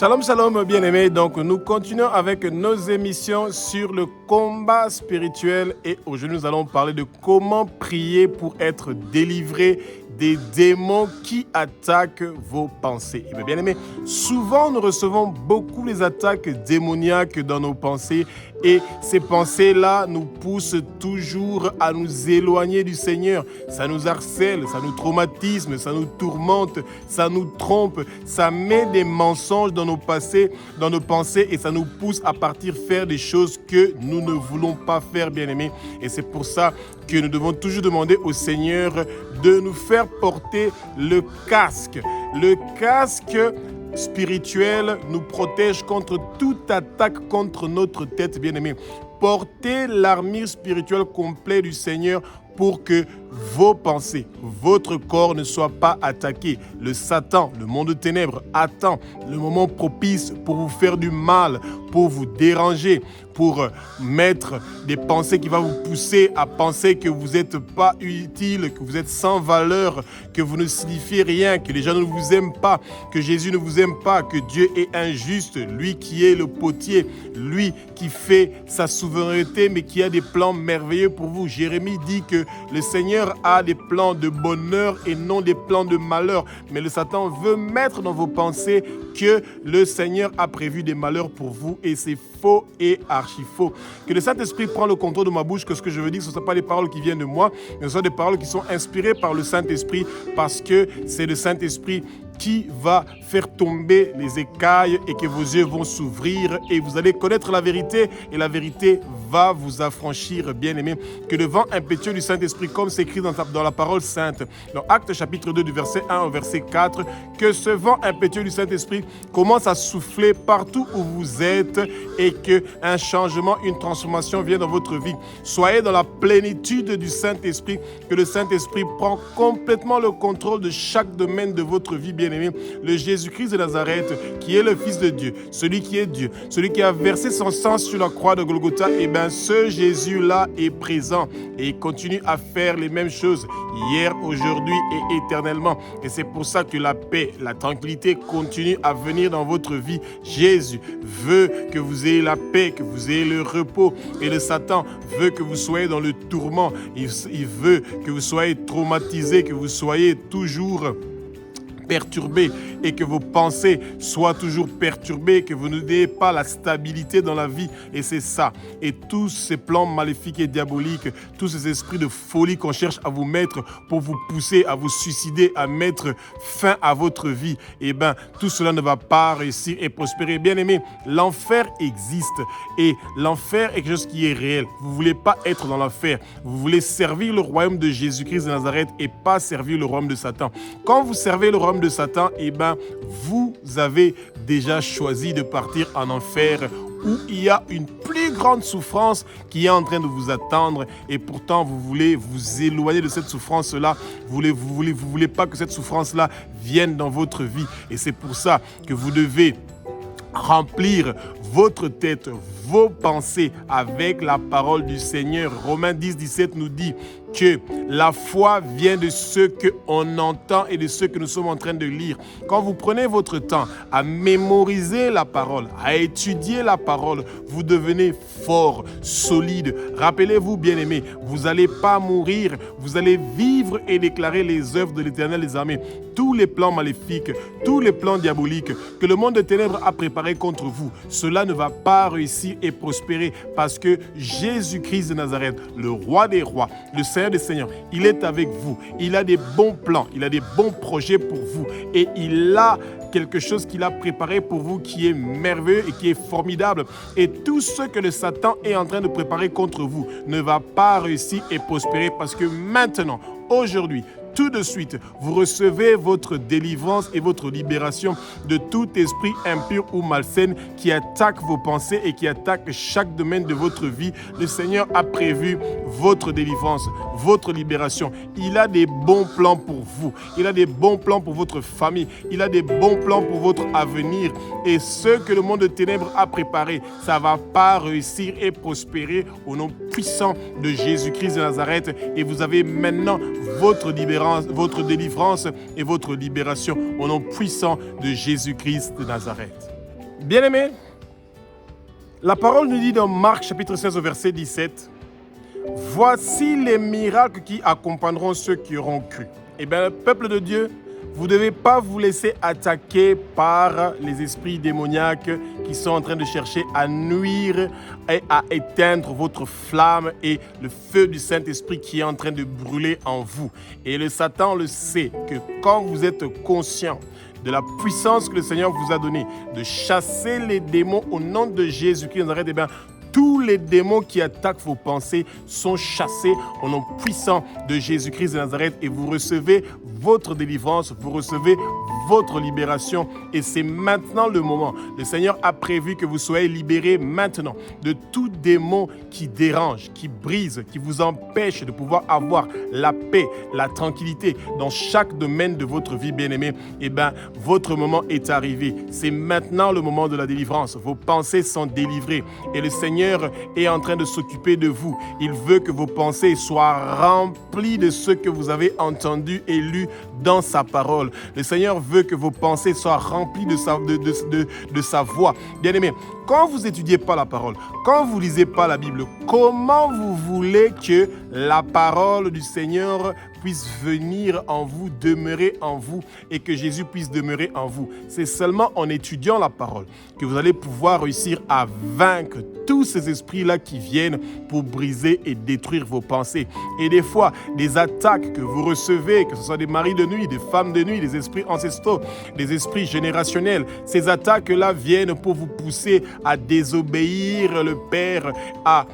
Shalom, shalom, bien-aimés. Donc, nous continuons avec nos émissions sur le combat spirituel et aujourd'hui, nous allons parler de comment prier pour être délivré des démons qui attaquent vos pensées. Et bien aimés, souvent nous recevons beaucoup les attaques démoniaques dans nos pensées et ces pensées-là nous poussent toujours à nous éloigner du Seigneur. Ça nous harcèle, ça nous traumatise, ça nous tourmente, ça nous trompe, ça met des mensonges dans nos pensées et ça nous pousse à partir faire des choses que nous ne voulons pas faire, bien aimés. Et c'est pour ça que nous devons toujours demander au Seigneur de nous faire porter le casque. Le casque spirituel nous protège contre toute attaque contre notre tête, bien-aimé. Portez l'armure spirituelle complète du Seigneur pour que vos pensées, votre corps ne soient pas attaqués. Le Satan, le monde de ténèbres, attend le moment propice pour vous faire du mal, pour vous déranger, pour mettre des pensées qui vont vous pousser à penser que vous n'êtes pas utile, que vous êtes sans valeur, que vous ne signifiez rien, que les gens ne vous aiment pas, que Jésus ne vous aime pas, que Dieu est injuste, lui qui est le potier, lui qui fait sa souveraineté, mais qui a des plans merveilleux pour vous. Jérémie dit que le Seigneur a des plans de bonheur et non des plans de malheur. Mais le Satan veut mettre dans vos pensées que le Seigneur a prévu des malheurs pour vous et c'est faux et archi faux. Que le Saint-Esprit prend le contrôle de ma bouche, que ce que je veux dire, ce ne sont pas des paroles qui viennent de moi, mais ce sont des paroles qui sont inspirées par le Saint-Esprit parce que c'est le Saint-Esprit qui va faire tomber les écailles et que vos yeux vont s'ouvrir et vous allez connaître la vérité et la vérité va vous affranchir, bien-aimés. Que le vent impétueux du Saint-Esprit, comme c'est écrit dans la parole sainte, dans Actes chapitre 2 du verset 1 au verset 4, que ce vent impétueux du Saint-Esprit commence à souffler partout où vous êtes et qu'un changement, une transformation vienne dans votre vie. Soyez dans la plénitude du Saint-Esprit, que le Saint-Esprit prend complètement le contrôle de chaque domaine de votre vie, bien-aimé. Le Jésus-Christ de Nazareth, qui est le Fils de Dieu, celui qui est Dieu, celui qui a versé son sang sur la croix de Golgotha, et bien ce Jésus-là est présent et il continue à faire les mêmes choses hier, aujourd'hui et éternellement. Et c'est pour ça que la paix, la tranquillité continue à venir dans votre vie. Jésus veut que vous ayez la paix, que vous ayez le repos. Et le Satan veut que vous soyez dans le tourment. Il veut que vous soyez traumatisés, que vous soyez toujours perturbés et que vos pensées soient toujours perturbées, que vous n'ayez pas la stabilité dans la vie. Et c'est ça. Et tous ces plans maléfiques et diaboliques, tous ces esprits de folie qu'on cherche à vous mettre pour vous pousser à vous suicider, à mettre fin à votre vie, eh bien, tout cela ne va pas réussir et prospérer. Bien aimé, l'enfer existe et l'enfer est quelque chose qui est réel. Vous ne voulez pas être dans l'enfer. Vous voulez servir le royaume de Jésus-Christ de Nazareth et pas servir le royaume de Satan. Quand vous servez le royaume de Satan, eh bien, vous avez déjà choisi de partir en enfer où il y a une plus grande souffrance qui est en train de vous attendre et pourtant vous voulez vous éloigner de cette souffrance-là. Vous voulez pas que cette souffrance-là vienne dans votre vie et c'est pour ça que vous devez remplir votre tête, vos pensées avec la parole du Seigneur. Romains 10, 17 nous dit que la foi vient de ce qu'on entend et de ce que nous sommes en train de lire. Quand vous prenez votre temps à mémoriser la parole, à étudier la parole, vous devenez fort, solide. Rappelez-vous, bien-aimés, vous n'allez pas mourir, vous allez vivre et déclarer les œuvres de l'Éternel des armées. Tous les plans maléfiques, tous les plans diaboliques que le monde de ténèbres a préparés contre vous, cela ne va pas réussir et prospérer parce que Jésus-Christ de Nazareth, le roi des rois, le Seigneur des seigneurs, il est avec vous. Il a des bons plans, il a des bons projets pour vous et il a quelque chose qu'il a préparé pour vous qui est merveilleux et qui est formidable. Et tout ce que le Satan est en train de préparer contre vous ne va pas réussir et prospérer parce que maintenant, aujourd'hui, tout de suite, vous recevez votre délivrance et votre libération de tout esprit impur ou malsain qui attaque vos pensées et qui attaque chaque domaine de votre vie. Le Seigneur a prévu votre délivrance, votre libération. Il a des bons plans pour vous. Il a des bons plans pour votre famille. Il a des bons plans pour votre avenir. Et ce que le monde de ténèbres a préparé, ça ne va pas réussir et prospérer au nom puissant de Jésus-Christ de Nazareth. Et vous avez maintenant votre délivrance et votre libération au nom puissant de Jésus-Christ de Nazareth. Bien-aimés, la parole nous dit dans Marc chapitre 16 au verset 17, « Voici les miracles qui accompagneront ceux qui auront cru. » Eh bien, le peuple de Dieu, vous ne devez pas vous laisser attaquer par les esprits démoniaques qui sont en train de chercher à nuire et à éteindre votre flamme et le feu du Saint-Esprit qui est en train de brûler en vous. Et le Satan le sait que quand vous êtes conscient de la puissance que le Seigneur vous a donnée, de chasser les démons au nom de Jésus-Christ de Nazareth, eh bien, tous les démons qui attaquent vos pensées sont chassés au nom puissant de Jésus-Christ de Nazareth et vous recevez votre délivrance, vous recevez votre libération et c'est maintenant le moment. Le Seigneur a prévu que vous soyez libérés maintenant de tout démon qui dérange, qui brise, qui vous empêche de pouvoir avoir la paix, la tranquillité dans chaque domaine de votre vie, bien-aimée. Eh bien, votre moment est arrivé. C'est maintenant le moment de la délivrance. Vos pensées sont délivrées et le Seigneur est en train de s'occuper de vous. Il veut que vos pensées soient remplies de ce que vous avez entendu et lu dans sa parole. Le Seigneur veut que vos pensées soient remplies de sa voix. Bien-aimés, quand vous n'étudiez pas la parole, quand vous ne lisez pas la Bible, comment vous voulez que la parole du Seigneur puisse venir en vous, demeurer en vous et que Jésus puisse demeurer en vous? C'est seulement en étudiant la parole que vous allez pouvoir réussir à vaincre tous ces esprits-là qui viennent pour briser et détruire vos pensées. Et des fois, des attaques que vous recevez, que ce soit des maris de nuit, des femmes de nuit, des esprits ancestraux, des esprits générationnels, ces attaques-là viennent pour vous pousser à désobéir le Père, à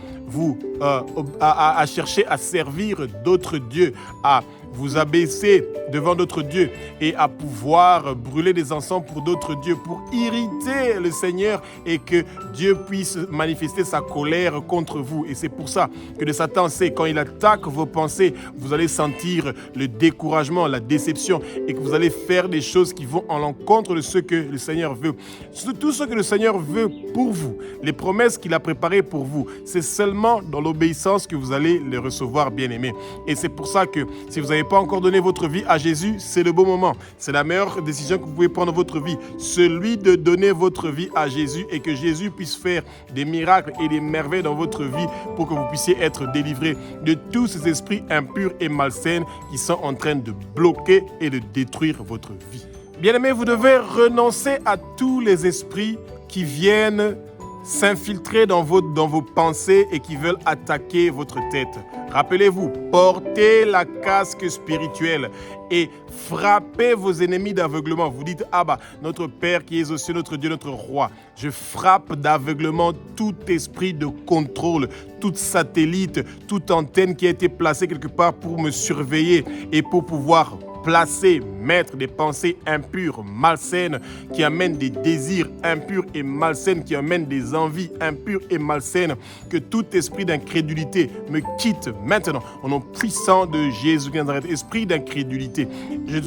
chercher à servir d'autres dieux, à vous abaisser devant d'autres dieux et à pouvoir brûler des encens pour d'autres dieux, pour irriter le Seigneur et que Dieu puisse manifester sa colère contre vous. Et c'est pour ça que le Satan sait, quand il attaque vos pensées, vous allez sentir le découragement, la déception et que vous allez faire des choses qui vont en l'encontre de ce que le Seigneur veut. Tout ce que le Seigneur veut pour vous, les promesses qu'il a préparées pour vous, c'est seulement dans l'obéissance que vous allez les recevoir, bien-aimés. Et c'est pour ça que si vous n'avez pas encore donné votre vie à Jésus, c'est le bon moment. C'est la meilleure décision que vous pouvez prendre dans votre vie. Celui de donner votre vie à Jésus et que Jésus puisse faire des miracles et des merveilles dans votre vie pour que vous puissiez être délivrés de tous ces esprits impurs et malsains qui sont en train de bloquer et de détruire votre vie. Bien-aimés, vous devez renoncer à tous les esprits qui viennent s'infiltrer dans vos pensées et qui veulent attaquer votre tête. Rappelez-vous, portez la casque spirituelle et frappez vos ennemis d'aveuglement. Vous dites, notre Père qui est aux cieux, notre Dieu, notre Roi. Je frappe d'aveuglement tout esprit de contrôle, toute satellite, toute antenne qui a été placée quelque part pour me surveiller et pour pouvoir mettre des pensées impures, malsaines, qui amènent des désirs impurs et malsaines, qui amènent des envies impures et malsaines. Que tout esprit d'incrédulité me quitte maintenant, au nom puissant de Jésus de Nazareth. Esprit d'incrédulité, je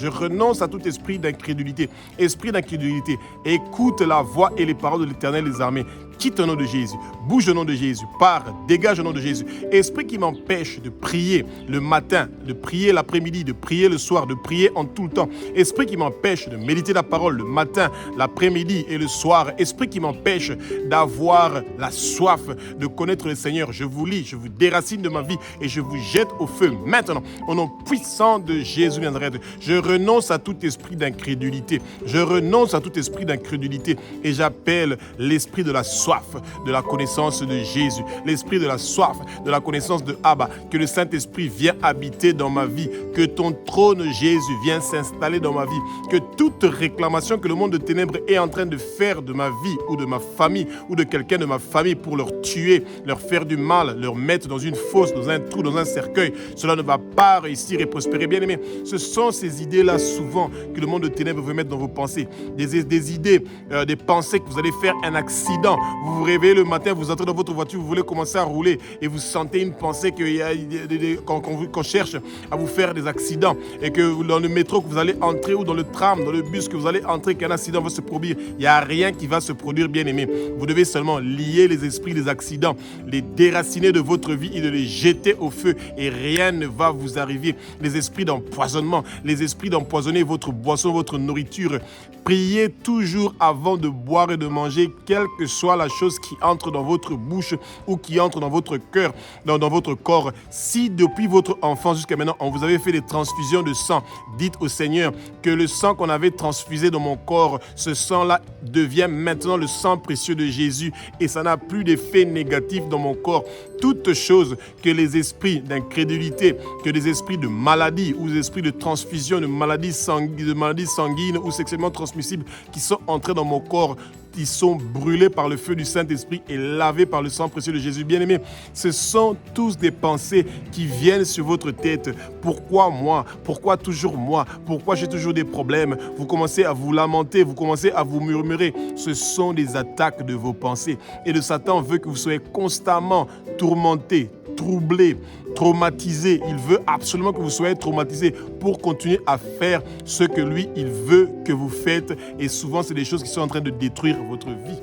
renonce à tout esprit d'incrédulité. Esprit d'incrédulité, écoute la voix et les paroles de l'Éternel des armées. Quitte au nom de Jésus, bouge au nom de Jésus, pars, dégage au nom de Jésus. Esprit qui m'empêche de prier le matin, de prier l'après-midi, de prier le soir, de prier en tout le temps. Esprit qui m'empêche de méditer la parole le matin, l'après-midi et le soir. Esprit qui m'empêche d'avoir la soif de connaître le Seigneur. Je vous lis, je vous déracine de ma vie et je vous jette au feu maintenant. Au nom puissant de Jésus de Nazareth, je renonce à tout esprit d'incrédulité. Je renonce à tout esprit d'incrédulité et j'appelle l'esprit de la soif, de la connaissance de Jésus, l'esprit de la soif, de la connaissance de Abba, que le Saint-Esprit vienne habiter dans ma vie, que ton trône Jésus vienne s'installer dans ma vie, que toute réclamation que le monde de ténèbres est en train de faire de ma vie ou de ma famille ou de quelqu'un de ma famille pour leur tuer, leur faire du mal, leur mettre dans une fosse, dans un trou, dans un cercueil, cela ne va pas réussir et prospérer. Bien aimé, ce sont ces idées-là souvent que le monde de ténèbres veut mettre dans vos pensées, des idées, des pensées que vous allez faire un accident Vous vous réveillez le matin, vous entrez dans votre voiture, vous voulez commencer à rouler et vous sentez une pensée qu'on cherche à vous faire des accidents et que dans le métro que vous allez entrer ou dans le tram, dans le bus que vous allez entrer, qu'un accident va se produire. Il n'y a rien qui va se produire, bien aimé. Vous devez seulement lier les esprits des accidents, les déraciner de votre vie et de les jeter au feu et rien ne va vous arriver. Les esprits d'empoisonnement, les esprits d'empoisonner votre boisson, votre nourriture. Priez toujours avant de boire et de manger, quelle que soit la chose qui entre dans votre bouche ou qui entre dans votre cœur, dans votre corps. Si depuis votre enfance jusqu'à maintenant, on vous avait fait des transfusions de sang, dites au Seigneur que le sang qu'on avait transfusé dans mon corps, ce sang-là devient maintenant le sang précieux de Jésus et ça n'a plus d'effet négatif dans mon corps. Toutes choses que les esprits d'incrédulité, que les esprits de maladie ou les esprits de transfusion, de maladies sanguines ou sexuellement transmissibles qui sont entrés dans mon corps, qui sont brûlés par le feu du Saint-Esprit et lavés par le sang précieux de Jésus. Bien-aimés, ce sont tous des pensées qui viennent sur votre tête. Pourquoi moi? Pourquoi toujours moi? Pourquoi j'ai toujours des problèmes? Vous commencez à vous lamenter, vous commencez à vous murmurer. Ce sont des attaques de vos pensées. Et le Satan veut que vous soyez constamment tourmentés, troublé, traumatisé. Il veut absolument que vous soyez traumatisé pour continuer à faire ce que lui, il veut que vous faites. Et souvent, c'est des choses qui sont en train de détruire votre vie.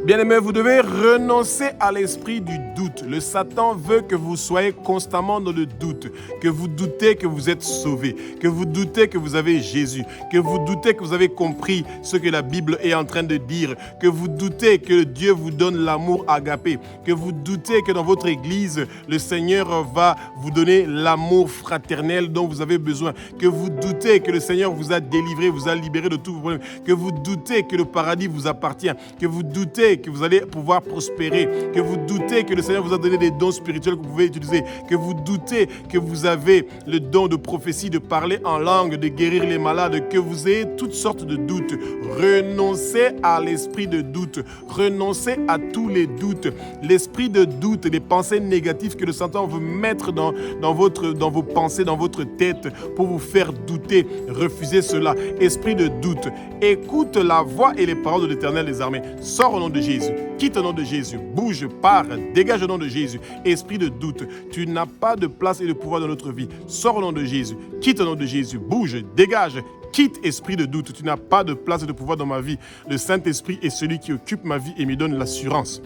Bien-aimés, vous devez renoncer à l'esprit du doute. Le Satan veut que vous soyez constamment dans le doute, que vous doutez que vous êtes sauvés, que vous doutez que vous avez Jésus, que vous doutez que vous avez compris ce que la Bible est en train de dire, que vous doutez que Dieu vous donne l'amour agapé, que vous doutez que dans votre église, le Seigneur va vous donner l'amour fraternel dont vous avez besoin, que vous doutez que le Seigneur vous a délivré, vous a libéré de tous vos problèmes, que vous doutez que le paradis vous appartient, que vous doutez que vous allez pouvoir prospérer, que vous doutez que le Seigneur vous a donné des dons spirituels que vous pouvez utiliser, que vous doutez que vous avez le don de prophétie, de parler en langue, de guérir les malades, que vous ayez toutes sortes de doutes. Renoncez à l'esprit de doute, renoncez à tous les doutes. L'esprit de doute, les pensées négatives que le Satan veut mettre dans vos pensées, dans votre tête pour vous faire douter. Refusez cela. Esprit de doute, écoute la voix et les paroles de l'Éternel des armées. Sors au nom de Jésus, quitte au nom de Jésus, bouge, pars, dégage au nom de Jésus. Esprit de doute, tu n'as pas de place et de pouvoir dans notre vie. Sors au nom de Jésus, quitte au nom de Jésus, bouge, dégage. Quitte esprit de doute, tu n'as pas de place et de pouvoir dans ma vie. Le Saint-Esprit est celui qui occupe ma vie et me donne l'assurance.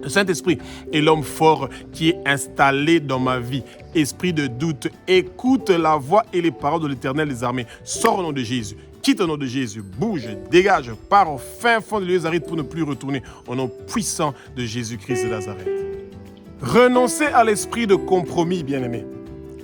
Le Saint-Esprit est l'homme fort qui est installé dans ma vie. Esprit de doute, écoute la voix et les paroles de l'Éternel des armées. Sors au nom de Jésus. Quitte au nom de Jésus, bouge, dégage, pars au fin fond de l'Ézarite pour ne plus retourner au nom puissant de Jésus-Christ de Nazareth. Renoncez à l'esprit de compromis, bien-aimés.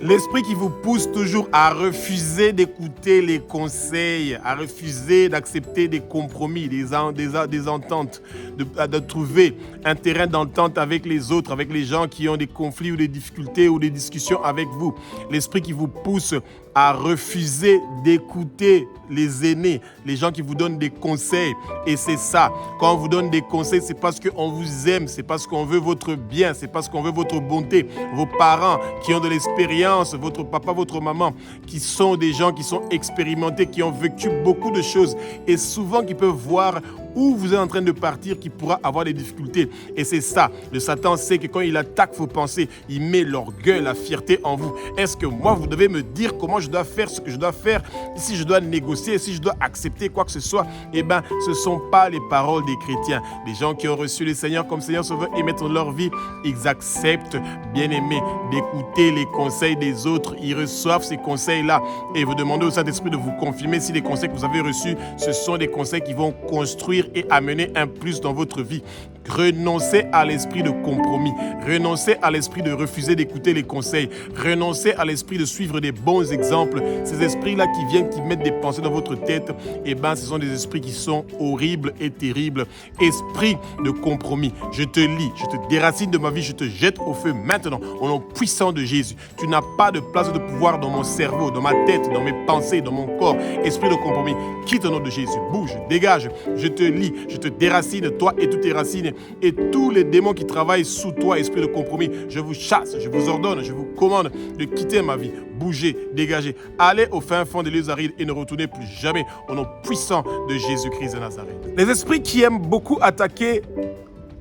L'esprit qui vous pousse toujours à refuser d'écouter les conseils, à refuser d'accepter des compromis, des ententes, de trouver un terrain d'entente avec les autres, avec les gens qui ont des conflits ou des difficultés ou des discussions avec vous. L'esprit qui vous pousse à refuser d'écouter les aînés, les gens qui vous donnent des conseils. Et c'est ça, quand on vous donne des conseils, c'est parce qu'on vous aime, c'est parce qu'on veut votre bien, c'est parce qu'on veut votre bonté. Vos parents qui ont de l'expérience, votre papa, votre maman, qui sont des gens qui sont expérimentés, qui ont vécu beaucoup de choses et souvent qui peuvent voir où vous êtes en train de partir, qui pourra avoir des difficultés. Et c'est ça, le Satan sait que quand il attaque vos pensées, il met l'orgueil, la fierté en vous. Est-ce que moi, vous devez me dire comment je dois faire ce que je dois faire, si je dois négocier, si je dois accepter quoi que ce soit? Eh bien, ce ne sont pas les paroles des chrétiens. Les gens qui ont reçu le Seigneur comme Seigneur Sauveur et mettent dans leur vie, ils acceptent, bien aimé, d'écouter les conseils des autres. Ils reçoivent ces conseils-là et vous demandez au Saint-Esprit de vous confirmer si les conseils que vous avez reçus, ce sont des conseils qui vont construire et amener un plus dans votre vie. Renoncez à l'esprit de compromis. Renoncez à l'esprit de refuser d'écouter les conseils. Renoncez à l'esprit de suivre des bons exemples. Ces esprits-là qui viennent, qui mettent des pensées dans votre tête, eh bien, ce sont des esprits qui sont horribles et terribles. Esprit de compromis. Je te lie, je te déracine de ma vie, je te jette au feu maintenant, au nom puissant de Jésus. Tu n'as pas de place de pouvoir dans mon cerveau, dans ma tête, dans mes pensées, dans mon corps. Esprit de compromis, quitte au nom de Jésus. Bouge, dégage. Je te lie, je te déracine, toi et toutes tes racines. Et tous les démons qui travaillent sous toi, esprit de compromis, je vous chasse, je vous ordonne, je vous commande de quitter ma vie. Bougez, dégagez, allez au fin fond de l'Ézaride et ne retournez plus jamais au nom puissant de Jésus-Christ de Nazareth. Les esprits qui aiment beaucoup attaquer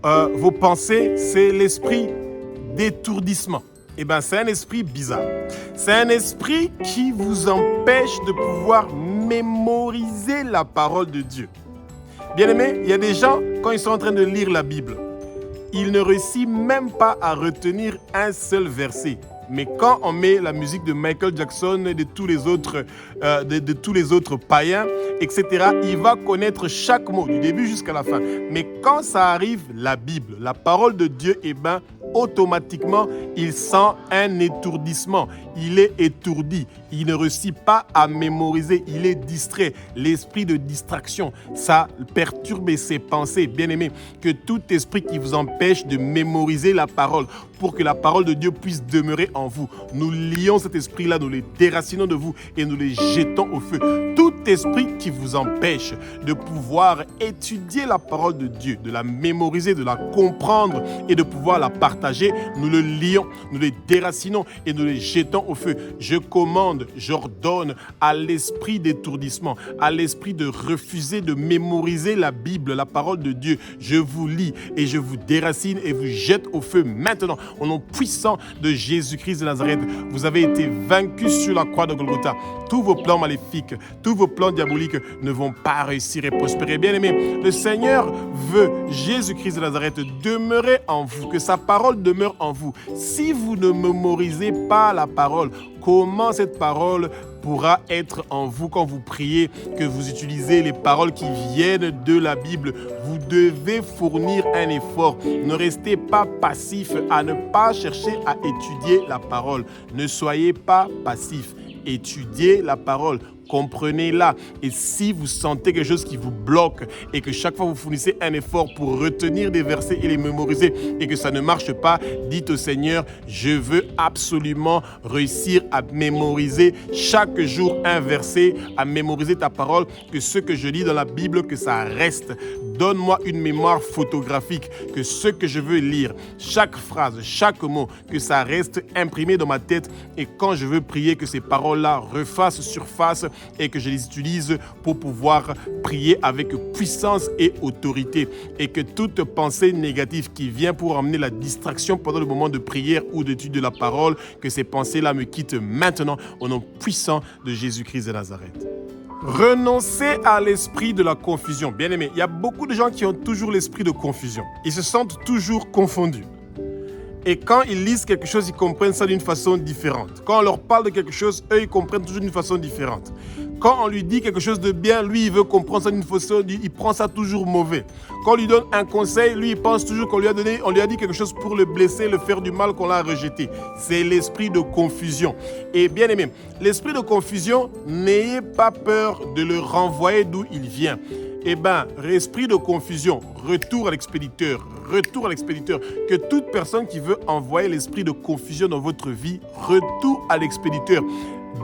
vos pensées, c'est l'esprit d'étourdissement. Eh bien, c'est un esprit bizarre. C'est un esprit qui vous empêche de pouvoir mémoriser la parole de Dieu. Bien aimé, il y a des gens, quand ils sont en train de lire la Bible, ils ne réussissent même pas à retenir un seul verset. Mais quand on met la musique de Michael Jackson et de tous les autres païens, etc., il va connaître chaque mot, du début jusqu'à la fin. Mais quand ça arrive, la Bible, la parole de Dieu, eh bien, automatiquement, il sent un étourdissement. Il est étourdi. Il ne réussit pas à mémoriser. Il est distrait. L'esprit de distraction, ça perturbe ses pensées. Bien aimé, que tout esprit qui vous empêche de mémoriser la parole, pour que la parole de Dieu puisse demeurer en vous, nous lions cet esprit-là, nous les déracinons de vous et nous les jetons au feu. Tout esprit qui vous empêche de pouvoir étudier la parole de Dieu, de la mémoriser, de la comprendre et de pouvoir la partager, nous le lions, nous les déracinons et nous les jetons au feu. Je commande, j'ordonne à l'esprit d'étourdissement, à l'esprit de refuser de mémoriser la Bible, la parole de Dieu. Je vous lis et je vous déracine et vous jette au feu maintenant. Au nom puissant de Jésus-Christ de Nazareth, vous avez été vaincus sur la croix de Golgotha. Tous vos plans maléfiques, tous vos plans diaboliques ne vont pas réussir et prospérer. Bien aimé, le Seigneur veut, Jésus-Christ de Nazareth, demeurer en vous, que sa parole demeure en vous. Si vous ne mémorisez pas la parole, comment cette parole pourra être en vous quand vous priez, que vous utilisez les paroles qui viennent de la Bible? Vous devez fournir un effort. Ne restez pas passif à ne pas chercher à étudier la parole. Ne soyez pas passif. Étudiez la parole. Comprenez-la. Et si vous sentez quelque chose qui vous bloque et que chaque fois vous fournissez un effort pour retenir des versets et les mémoriser et que ça ne marche pas, dites au Seigneur, je veux absolument réussir à mémoriser chaque jour un verset, à mémoriser ta parole, que ce que je lis dans la Bible, que ça reste. Donne-moi une mémoire photographique, que ce que je veux lire, chaque phrase, chaque mot, que ça reste imprimé dans ma tête et quand je veux prier, que ces paroles-là refassent surface et que je les utilise pour pouvoir prier avec puissance et autorité. Et que toute pensée négative qui vient pour emmener la distraction pendant le moment de prière ou d'étude de la parole, que ces pensées-là me quittent maintenant au nom puissant de Jésus-Christ de Nazareth. Renoncez à l'esprit de la confusion. Bien aimé, il y a beaucoup de gens qui ont toujours l'esprit de confusion. Ils se sentent toujours confondus. Et quand ils lisent quelque chose, ils comprennent ça d'une façon différente. Quand on leur parle de quelque chose, eux, ils comprennent toujours d'une façon différente. Quand on lui dit quelque chose de bien, lui, il veut comprendre ça d'une façon, il prend ça toujours mauvais. Quand on lui donne un conseil, lui, il pense toujours qu'on lui a dit quelque chose pour le blesser, le faire du mal, qu'on l'a rejeté. C'est l'esprit de confusion. Et bien aimé, l'esprit de confusion, n'ayez pas peur de le renvoyer d'où il vient. Eh bien, esprit de confusion, retour à l'expéditeur. Retour à l'expéditeur. Que toute personne qui veut envoyer l'esprit de confusion dans votre vie, retour à l'expéditeur.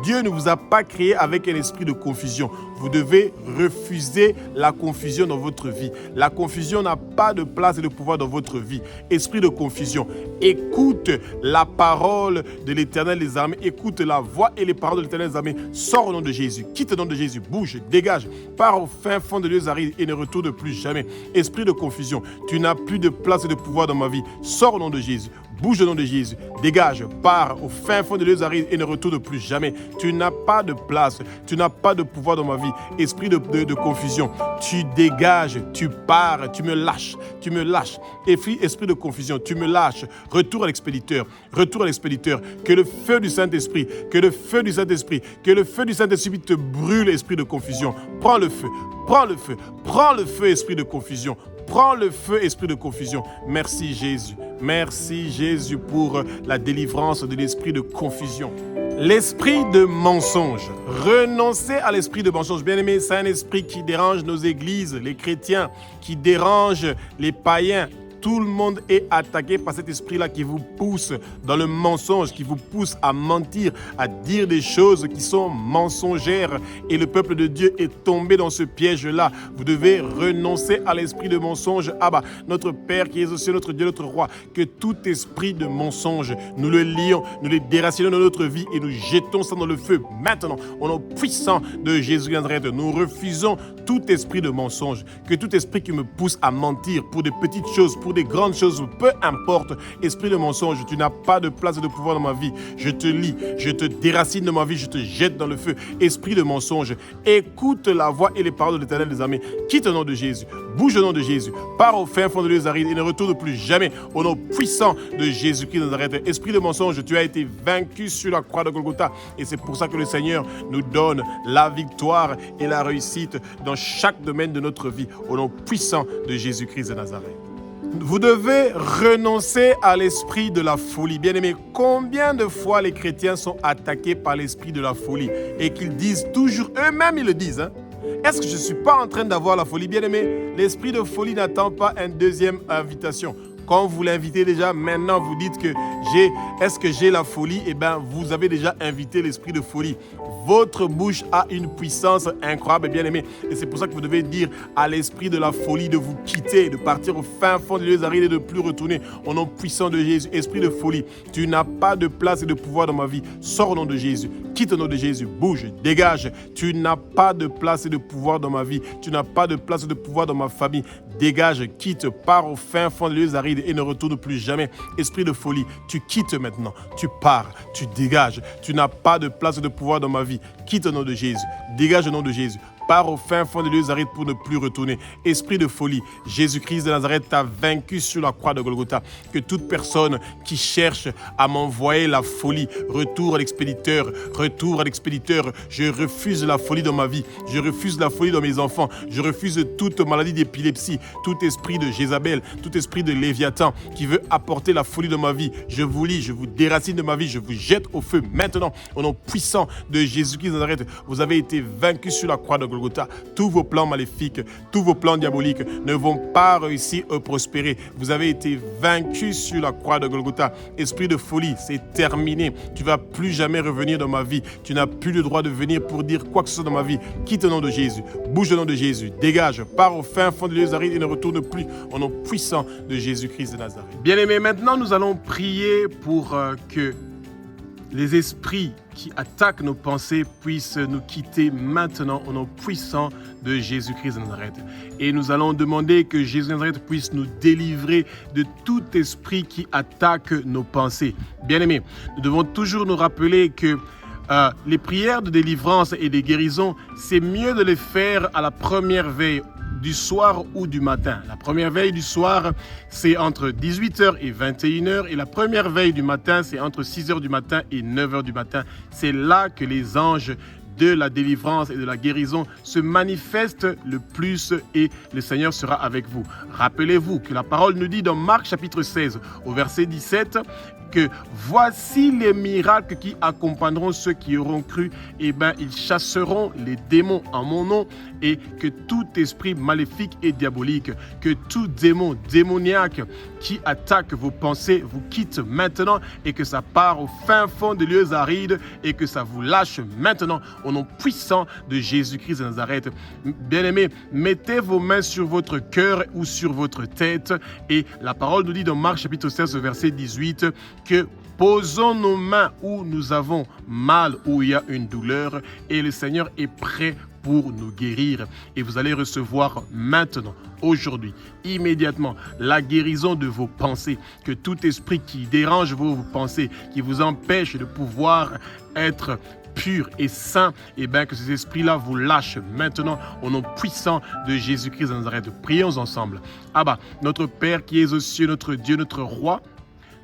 Dieu ne vous a pas créé avec un esprit de confusion. Vous devez refuser la confusion dans votre vie. La confusion n'a pas de place et de pouvoir dans votre vie. Esprit de confusion, écoute la parole de l'Éternel des armées. Écoute la voix et les paroles de l'Éternel des armées. Sors au nom de Jésus. Quitte au nom de Jésus. Bouge, dégage. Pars au fin fond de Dieu arides et ne retourne plus jamais. Esprit de confusion, tu n'as plus de place et de pouvoir dans ma vie. Sors au nom de Jésus. Bouge au nom de Jésus, dégage, pars au fin fond de l'Eusaride et ne retourne plus jamais. Tu n'as pas de place, tu n'as pas de pouvoir dans ma vie. Esprit de confusion, tu dégages, tu pars, tu me lâches. Esprit de confusion, tu me lâches. Retour à l'expéditeur. Que le feu du Saint-Esprit te brûle, esprit de confusion. Prends le feu, esprit de confusion. Prends le feu, esprit de confusion. Merci Jésus. Merci Jésus pour la délivrance de l'esprit de confusion. L'esprit de mensonge. Renoncez à l'esprit de mensonge. Bien aimé, c'est un esprit qui dérange nos églises, les chrétiens, qui dérange les païens. Tout le monde est attaqué par cet esprit-là qui vous pousse dans le mensonge, qui vous pousse à mentir, à dire des choses qui sont mensongères. Et le peuple de Dieu est tombé dans ce piège-là. Vous devez renoncer à l'esprit de mensonge. Abba, notre Père qui est aux cieux, notre Dieu, notre Roi, que tout esprit de mensonge, nous le lions, nous les déracinons dans notre vie et nous jetons ça dans le feu. Maintenant, au nom puissant de Jésus de Nazareth, nous refusons tout esprit de mensonge, que tout esprit qui me pousse à mentir pour des petites choses, pour pour des grandes choses, peu importe. Esprit de mensonge, tu n'as pas de place et de pouvoir dans ma vie. Je te lie, je te déracine de ma vie, je te jette dans le feu. Esprit de mensonge, écoute la voix et les paroles de l'Éternel des armées. Quitte au nom de Jésus, bouge au nom de Jésus, pars au fin fond de lieux arides et ne retourne plus jamais au nom puissant de Jésus-Christ de Nazareth. Esprit de mensonge, tu as été vaincu sur la croix de Golgotha et c'est pour ça que le Seigneur nous donne la victoire et la réussite dans chaque domaine de notre vie au nom puissant de Jésus-Christ de Nazareth. Vous devez renoncer à l'esprit de la folie. Bien-aimés, combien de fois les chrétiens sont attaqués par l'esprit de la folie et qu'ils disent toujours, eux-mêmes ils le disent, est-ce que je ne suis pas en train d'avoir la folie? Bien-aimés, l'esprit de folie n'attend pas une deuxième invitation. Quand vous l'invitez déjà, maintenant vous dites que est-ce que j'ai la folie? Eh bien, vous avez déjà invité l'esprit de folie. Votre bouche a une puissance incroyable, bien aimé. Et c'est pour ça que vous devez dire à l'esprit de la folie de vous quitter, de partir au fin fond des lieux arides et de ne plus retourner au nom puissant de Jésus. Esprit de folie, tu n'as pas de place et de pouvoir dans ma vie. Sors au nom de Jésus. Quitte au nom de Jésus. Bouge, dégage. Tu n'as pas de place et de pouvoir dans ma vie. Tu n'as pas de place et de pouvoir dans ma famille. Dégage, quitte, pars au fin fond des lieux arides et ne retourne plus jamais. Esprit de folie, tu quittes maintenant. Tu pars, tu dégages. Tu n'as pas de place et de pouvoir dans ma vie. Quitte au nom de Jésus. Dégage au nom de Jésus. Pars au fin fond des lieux arides pour ne plus retourner. Esprit de folie, Jésus-Christ de Nazareth t'a vaincu sur la croix de Golgotha. Que toute personne qui cherche à m'envoyer la folie, retour à l'expéditeur, retour à l'expéditeur. Je refuse la folie dans ma vie. Je refuse la folie dans mes enfants. Je refuse toute maladie d'épilepsie, tout esprit de Jézabel, tout esprit de Léviathan qui veut apporter la folie dans ma vie. Je vous lie, je vous déracine de ma vie, je vous jette au feu maintenant. Au nom puissant de Jésus-Christ de Nazareth, vous avez été vaincu sur la croix de Golgotha. Tous vos plans maléfiques, tous vos plans diaboliques ne vont pas réussir à prospérer. Vous avez été vaincu sur la croix de Golgotha. Esprit de folie, c'est terminé. Tu ne vas plus jamais revenir dans ma vie. Tu n'as plus le droit de venir pour dire quoi que ce soit dans ma vie. Quitte au nom de Jésus. Bouge au nom de Jésus. Dégage. Pars au fin fond des lieux arides et ne retourne plus au nom puissant de Jésus-Christ de Nazareth. Bien-aimés, maintenant nous allons prier pour que les esprits qui attaquent nos pensées puissent nous quitter maintenant au nom puissant de Jésus-Christ de Nazareth. Et nous allons demander que Jésus de Nazareth puisse nous délivrer de tout esprit qui attaque nos pensées. Bien-aimés, nous devons toujours nous rappeler que les prières de délivrance et de guérison, c'est mieux de les faire à la première veille du soir ou du matin. La première veille du soir, c'est entre 18h et 21h et la première veille du matin, c'est entre 6h du matin et 9h du matin. C'est là que les anges de la délivrance et de la guérison se manifestent le plus et le Seigneur sera avec vous. Rappelez-vous que la parole nous dit dans Marc chapitre 16 au verset 17 que voici les miracles qui accompagneront ceux qui auront cru. Eh bien, ils chasseront les démons en mon nom et que tout esprit maléfique et diabolique, que tout démon démoniaque qui attaque vos pensées vous quitte maintenant et que ça part au fin fond des lieux arides et que ça vous lâche maintenant au nom puissant de Jésus-Christ de Nazareth. Bien-aimés, mettez vos mains sur votre cœur ou sur votre tête et la parole nous dit dans Marc chapitre 16 verset 18 que posons nos mains où nous avons mal, où il y a une douleur et le Seigneur est prêt pour nous guérir. Et vous allez recevoir maintenant, aujourd'hui, immédiatement, la guérison de vos pensées. Que tout esprit qui dérange vos pensées, qui vous empêche de pouvoir être pur et saint, et bien que ces esprits-là vous lâchent maintenant au nom puissant de Jésus-Christ de Nazareth. Prions ensemble. Abba, notre Père qui es aux cieux, notre Dieu, notre Roi,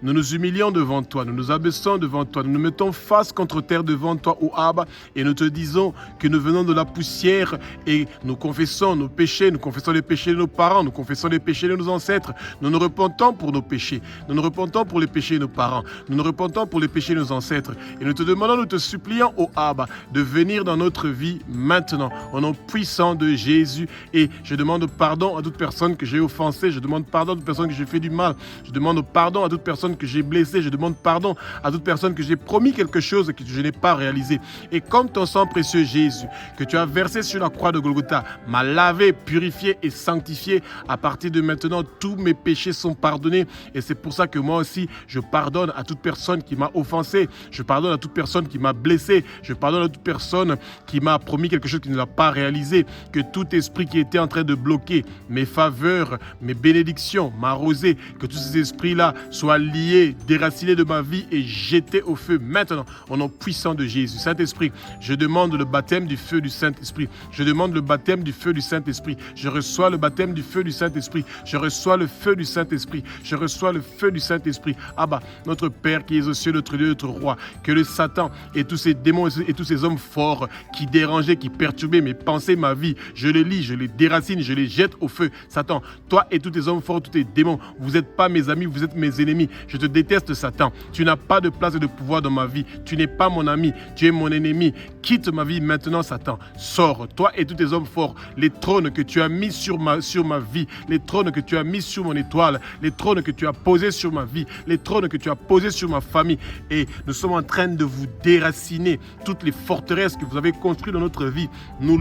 nous nous humilions devant toi, nous nous abaissons devant toi, nous nous mettons face contre terre devant toi, ô Abba, et nous te disons que nous venons de la poussière et nous confessons nos péchés, nous confessons les péchés de nos parents, nous confessons les péchés de nos ancêtres, nous nous repentons pour nos péchés, nous nous repentons pour les péchés de nos parents, nous nous repentons pour les péchés de nos ancêtres, et nous te demandons, nous te supplions, ô Abba, de venir dans notre vie maintenant, au nom puissant de Jésus, et je demande pardon à toute personne que j'ai offensée, je demande pardon à toute personne que j'ai fait du mal, je demande pardon à toute personne personnes que j'ai blessées. Je demande pardon à toute personne que j'ai promis quelque chose que je n'ai pas réalisé. Et comme ton sang précieux, Jésus, que tu as versé sur la croix de Golgotha, m'a lavé, purifié et sanctifié, à partir de maintenant, tous mes péchés sont pardonnés. Et c'est pour ça que moi aussi, je pardonne à toute personne qui m'a offensé. Je pardonne à toute personne qui m'a blessé. Je pardonne à toute personne qui m'a promis quelque chose qui ne l'a pas réalisé. Que tout esprit qui était en train de bloquer mes faveurs, mes bénédictions, ma rosée, que tous ces esprits-là soient liés, déracinés de ma vie et jetés au feu maintenant, au nom puissant de Jésus. Saint-Esprit, je demande le baptême du feu du Saint-Esprit. Je demande le baptême du feu du Saint-Esprit. Je reçois le baptême du feu du Saint-Esprit. Je reçois le feu du Saint-Esprit. Je reçois le feu du Saint-Esprit. Abba, notre Père qui est aux cieux, notre Dieu, notre Roi, que le Satan et tous ces démons et tous ces hommes forts qui dérangeaient, qui perturbaient mes pensées, ma vie, je les lis, je les déracine, je les jette au feu. Satan, toi et tous tes hommes forts, tous tes démons, vous n'êtes pas mes amis, vous êtes mes ennemis. Je te déteste, Satan. Tu n'as pas de place et de pouvoir dans ma vie. Tu n'es pas mon ami, tu es mon ennemi. Quitte ma vie maintenant, Satan. Sors, toi et tous tes hommes forts, les trônes que tu as mis sur ma vie, les trônes que tu as mis sur mon étoile, les trônes que tu as posés sur ma vie, les trônes que tu as posés sur ma famille. Et nous sommes en train de vous déraciner. Toutes les forteresses que vous avez construites dans notre vie, nous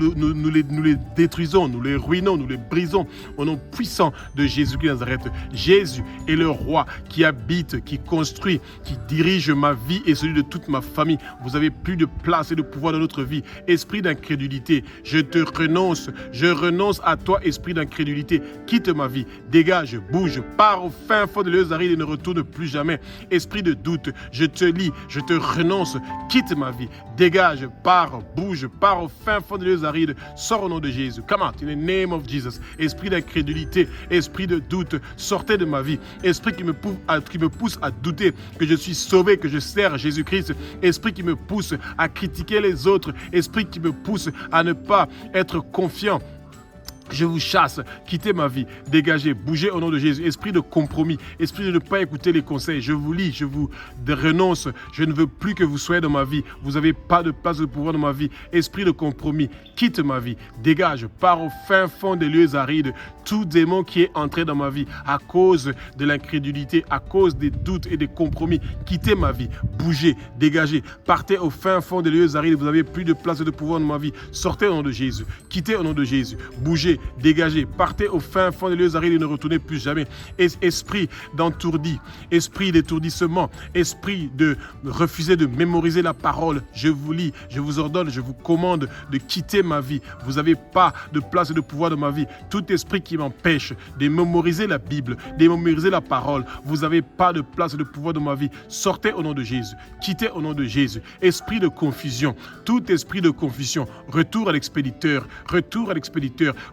les détruisons, nous les ruinons, nous les brisons au nom puissant de Jésus-Christ de Nazareth. Jésus est le roi qui habite, qui construit, qui dirige ma vie et celui de toute ma famille. Vous avez plus de place et de pouvoir dans notre vie. Esprit d'incrédulité, je renonce à toi, esprit d'incrédulité. Quitte ma vie, dégage, bouge, pars au fin fond de l'Eusaride et ne retourne plus jamais. Esprit de doute, je te lie, je te renonce, quitte ma vie, dégage, pars, bouge, pars au fin fond de l'Eusaride, sors au nom de Jésus. Come out in the name of Jesus. Esprit d'incrédulité, esprit de doute, sortez de ma vie. Esprit qui me pousse à douter que je suis sauvé, que je sers Jésus-Christ. Esprit qui me pousse à critiquer les autres. Esprit qui me pousse à ne pas être confiant. Je vous chasse, quittez ma vie, dégagez, bougez au nom de Jésus. Esprit de compromis, esprit de ne pas écouter les conseils. Je vous lie, je vous renonce. Je ne veux plus que vous soyez dans ma vie. Vous n'avez pas de place de pouvoir dans ma vie. Esprit de compromis, quitte ma vie, dégage, pars au fin fond des lieux arides. Tout démon qui est entré dans ma vie à cause de l'incrédulité, à cause des doutes et des compromis, quittez ma vie, bougez, dégagez, partez au fin fond des lieux arides. Vous n'avez plus de place de pouvoir dans ma vie. Sortez au nom de Jésus, quittez au nom de Jésus, bougez. Dégagez, partez au fin fond des lieux arides et ne retournez plus jamais. Esprit d'entourdi, esprit d'étourdissement, esprit de refuser de mémoriser la parole. Je vous lis, je vous ordonne, je vous commande de quitter ma vie. Vous n'avez pas de place et de pouvoir dans ma vie. Tout esprit qui m'empêche de mémoriser la Bible, de mémoriser la parole, vous n'avez pas de place et de pouvoir dans ma vie. Sortez au nom de Jésus, quittez au nom de Jésus. Esprit de confusion, tout esprit de confusion, retour à l'expéditeur,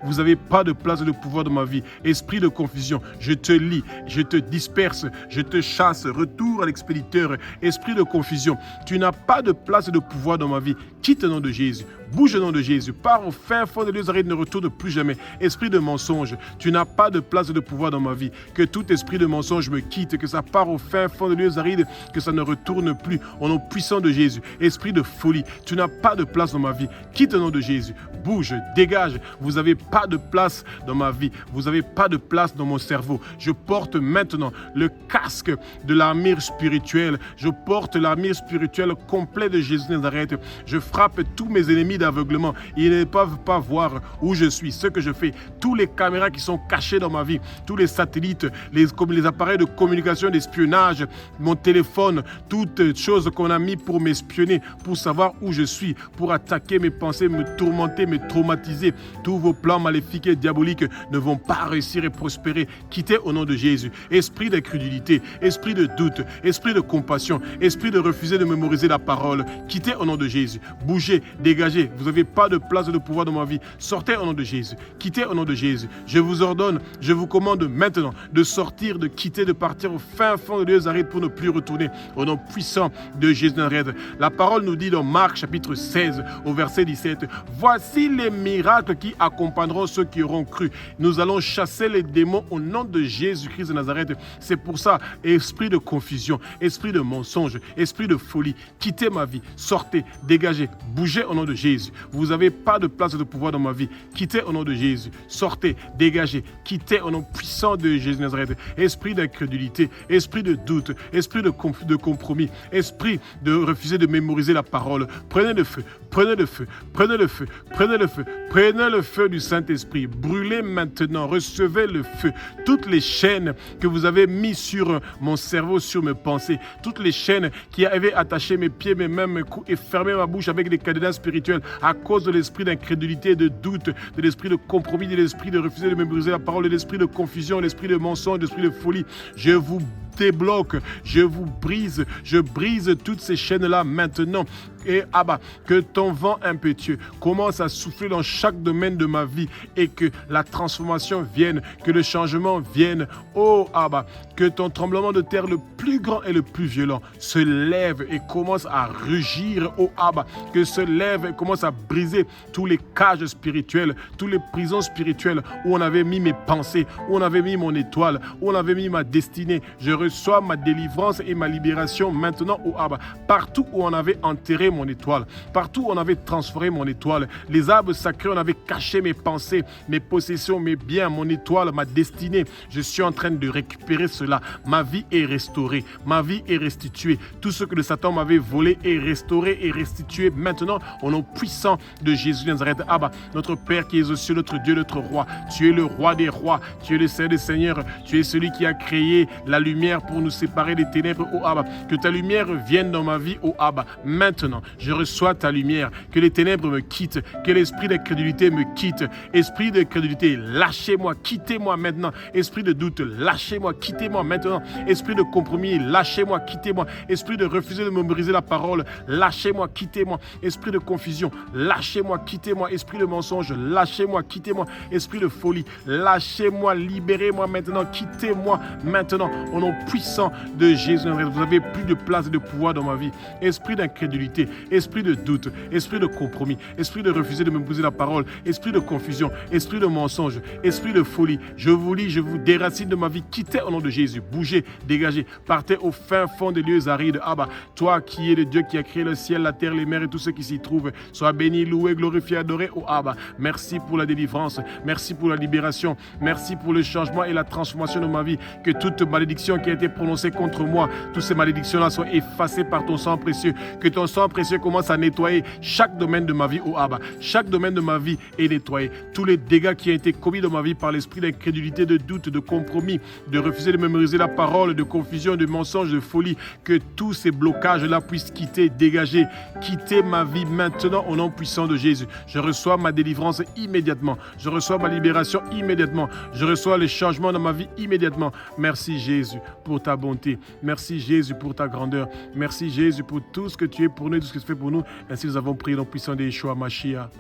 Vous n'avez pas de place et de pouvoir dans ma vie. Esprit de confusion, je te lie, je te disperse, je te chasse. Retour à l'expéditeur. Esprit de confusion, tu n'as pas de place et de pouvoir dans ma vie. Quitte au nom de Jésus. Bouge au nom de Jésus. Pars au fin fond de lieux arides, ne retourne plus jamais. Esprit de mensonge, tu n'as pas de place et de pouvoir dans ma vie. Que tout esprit de mensonge me quitte, que ça part au fin fond de lieux arides, que ça ne retourne plus. Au nom puissant de Jésus. Esprit de folie, tu n'as pas de place dans ma vie. Quitte au nom de Jésus. Bouge, dégage. Vous n'avez pas de place dans ma vie. Vous n'avez pas de place dans mon cerveau. Je porte maintenant le casque de l'armure spirituelle. Je porte l'armure spirituelle complète de Jésus de Nazareth. Je frappe tous mes ennemis d'aveuglement. Ils ne peuvent pas voir où je suis, ce que je fais. Tous les caméras qui sont cachées dans ma vie, tous les satellites, les appareils de communication, d'espionnage, mon téléphone, toutes choses qu'on a mis pour m'espionner, pour savoir où je suis, pour attaquer mes pensées, me tourmenter, me traumatiser. Tous vos plans maléfiques et diaboliques ne vont pas réussir et prospérer. Quittez au nom de Jésus. Esprit d'incrédulité, esprit de doute, esprit de compassion, esprit de refuser de mémoriser la parole. Quittez au nom de Jésus. Bougez, dégagez. Vous n'avez pas de place et de pouvoir dans ma vie. Sortez au nom de Jésus. Quittez au nom de Jésus. Je vous ordonne, je vous commande maintenant de sortir, de quitter, de partir au fin fond de lieux arides pour ne plus retourner au nom puissant de Jésus de Nazareth. La parole nous dit dans Marc chapitre 16 au verset 17, voici les miracles qui accompagneront béniront ceux qui auront cru. Nous allons chasser les démons au nom de Jésus-Christ de Nazareth. C'est pour ça, esprit de confusion, esprit de mensonge, esprit de folie, quittez ma vie, sortez, dégagez, bougez au nom de Jésus. Vous n'avez pas de place de pouvoir dans ma vie. Quittez au nom de Jésus. Sortez, dégagez, quittez au nom puissant de Jésus de Nazareth. Esprit d'incrédulité, esprit de doute, esprit de compromis, esprit de refuser de mémoriser la parole. Prenez le feu, prenez le feu, prenez le feu, prenez le feu, prenez le feu du Saint-Esprit. Brûlez maintenant, recevez le feu. Toutes les chaînes que vous avez mises sur mon cerveau, sur mes pensées, toutes les chaînes qui avaient attaché mes pieds, mes mains, mes coups et fermé ma bouche avec des cadenas spirituels à cause de l'esprit d'incrédulité, de doute, de l'esprit de compromis, de l'esprit de refuser de mémoriser la parole, de l'esprit de confusion, de l'esprit de mensonge, de l'esprit de folie. Je vous débloque, je vous brise, je brise toutes ces chaînes-là maintenant. Et Abba, que ton vent impétueux commence à souffler dans chaque domaine de ma vie et que la transformation vienne, que le changement vienne. Oh Abba, que ton tremblement de terre le plus grand et le plus violent se lève et commence à rugir. Oh Abba, que se lève et commence à briser tous les cages spirituelles, toutes les prisons spirituelles où on avait mis mes pensées, où on avait mis mon étoile, où on avait mis ma destinée. Je reçois ma délivrance et ma libération maintenant, oh Abba. Partout où on avait enterré mon étoile, partout où on avait transformé mon étoile, les arbres sacrés, on avait caché mes pensées, mes possessions, mes biens, mon étoile, ma destinée. Je suis en train de récupérer cela. Ma vie est restaurée, ma vie est restituée. Tout ce que le Satan m'avait volé est restauré et restitué maintenant au nom puissant de Jésus de Nazareth. Abba, notre Père qui es aux cieux, notre Dieu, notre Roi. Tu es le Roi des rois, tu es le Seigneur des seigneurs, tu es celui qui a créé la lumière pour nous séparer des ténèbres, oh Abba. Que ta lumière vienne dans ma vie, oh Abba. Maintenant, je reçois ta lumière. Que les ténèbres me quittent, que l'esprit d'incrédulité me quitte. Esprit d'incrédulité, lâchez-moi, quittez-moi maintenant. Esprit de doute, lâchez-moi, quittez-moi maintenant. Esprit de compromis, lâchez-moi, quittez-moi. Esprit de refuser de mémoriser la parole, lâchez-moi, quittez-moi. Esprit de confusion, lâchez-moi, quittez-moi. Esprit de mensonge, lâchez-moi, quittez-moi. Esprit de folie, lâchez-moi, libérez-moi maintenant, quittez-moi maintenant. Au nom puissant de Jésus, vous n'avez plus de place et de pouvoir dans ma vie. Esprit d'incrédulité, esprit de doute, esprit de compromis, esprit de refuser de me poser la parole, esprit de confusion, esprit de mensonge, esprit de folie. Je vous lis, je vous déracine de ma vie. Quittez au nom de Jésus. Bougez, dégagez. Partez au fin fond des lieux arides. Abba, toi qui es le Dieu qui a créé le ciel, la terre, les mers et tout ce qui s'y trouve. Sois béni, loué, glorifié, adoré. Oh Abba, merci pour la délivrance. Merci pour la libération. Merci pour le changement et la transformation de ma vie. Que toute malédiction qui a été prononcée contre moi, toutes ces malédictions-là soient effacées par ton sang précieux. Que ton sang précieux commence à nettoyer chaque domaine de ma vie, oh Abba. Chaque domaine de ma vie est nettoyé. Tous les dégâts qui ont été commis dans ma vie par l'esprit d'incrédulité, de doute, de compromis, de refuser de mémoriser la parole, de confusion, de mensonge, de folie, que tous ces blocages-là puissent quitter, dégager, quitter ma vie maintenant au nom puissant de Jésus. Je reçois ma délivrance immédiatement. Je reçois ma libération immédiatement. Je reçois les changements dans ma vie immédiatement. Merci Jésus pour ta bonté. Merci Jésus pour ta grandeur. Merci Jésus pour tout ce que tu es pour nous et tout ce que tu fais pour nous. Ainsi nous avons prié dans le puissant de Yeshua Mashiach.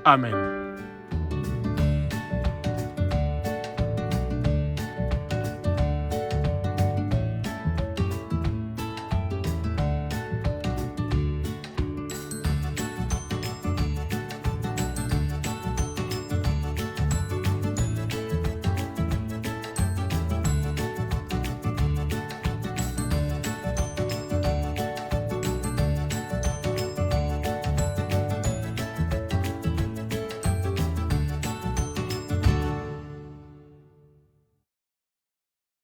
Amen.